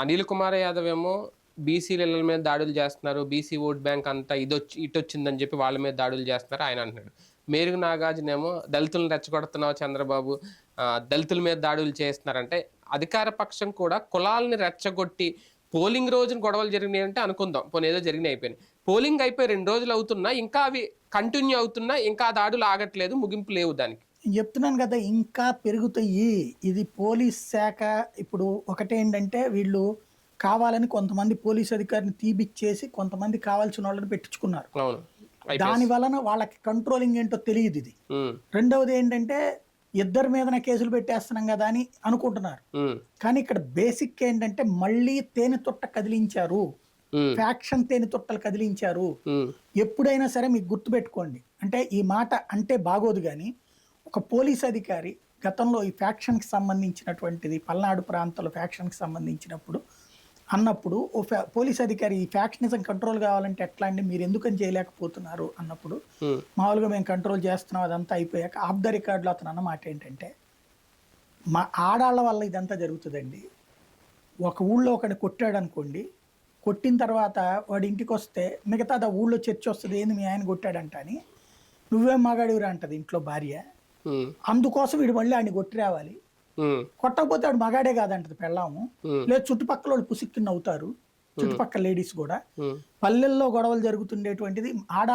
అనిల్ కుమార్ యాదవ్ ఏమో బీసీల మీద దాడులు చేస్తున్నారు, బీసీ ఓట్ బ్యాంక్ అంతా ఇటొచ్చిందని చెప్పి వాళ్ళ మీద దాడులు చేస్తున్నారు ఆయన అంటున్నాడు. మేరుగు నాగార్జున ఏమో దళితులను రెచ్చగొడుతున్నావు చంద్రబాబు, దళితుల మీద దాడులు చేస్తున్నారంటే అధికార పక్షం కూడా కులాలని రెచ్చగొట్టి పోలింగ్ రోజున గొడవలు జరిగినాయి అంటే అనుకుందాం, పోనీ ఏదో జరిగినాయి అయిపోయినాయి. పోలింగ్ అయిపోయి 2 రోజులు అవుతున్నా ఇంకా అవి కంటిన్యూ అవుతున్నా, ఇంకా ఆ దాడులు ఆగట్లేదు, ముగింపు లేవు దానికి. చెప్తున్నాను కదా, ఇంకా పెరుగుతాయి. ఇది పోలీస్ శాఖ ఇప్పుడు ఒకటేంటంటే వీళ్ళు కావాలని కొంతమంది పోలీస్ అధికారిని తీపిచ్చేసి కొంతమంది కావాల్సిన వాళ్ళని పెట్టించుకున్నారు. అవును, దాని వలన వాళ్ళకి కంట్రోలింగ్ ఏంటో తెలియదు ఇది. రెండవది ఏంటంటే ఇద్దరి మీదనే కేసులు పెట్టేస్తున్నాం కదా అని అనుకుంటున్నారు. కానీ ఇక్కడ బేసిక్ ఏంటంటే మళ్ళీ తేనె తొట్ట కదిలించారు, ఫ్యాక్షన్ తేనె తొట్టలు కదిలించారు. ఎప్పుడైనా సరే మీకు గుర్తుపెట్టుకోండి, అంటే ఈ మాట అంటే బాగోదు కానీ ఒక పోలీస్ అధికారి గతంలో ఈ ఫ్యాక్షన్కి సంబంధించినటువంటిది పల్నాడు ప్రాంతంలో ఫ్యాక్షన్కి సంబంధించినప్పుడు అన్నప్పుడు ఓ పోలీస్ అధికారి ఈ ఫ్యాక్షనిజం కంట్రోల్ కావాలంటే ఎట్లా అండి, మీరు ఎందుకని చేయలేకపోతున్నారు అన్నప్పుడు మామూలుగా మేము కంట్రోల్ చేస్తున్నాం అదంతా అయిపోయాక ఆఫ్ ద రికార్డులో అతను అన్న మాట ఏంటంటే, మా ఆడాళ్ళ వల్ల ఇదంతా జరుగుతుందండి. ఒక ఊళ్ళో ఒకటి కొట్టాడు అనుకోండి, కొట్టిన తర్వాత వాడి ఇంటికి వస్తే మిగతా ఆ ఊళ్ళో చర్చ వస్తుంది, ఏంది మీ ఆయన కొట్టాడంట అని. నువ్వేం మగాడివిరా అంటది ఇంట్లో భార్య. అందుకోసం వీడు మళ్ళీ ఆయన కొట్టి రావాలి, కొట్టకపోతే వాడు మగాడే కాదంటది పెళ్ళాము. లేదు చుట్టుపక్కల వాళ్ళు పుసిక్కి నవ్వుతారు, చుట్టుపక్కల లేడీస్ కూడా. పల్లెల్లో గొడవలు జరుగుతుండేటువంటిది ఆడ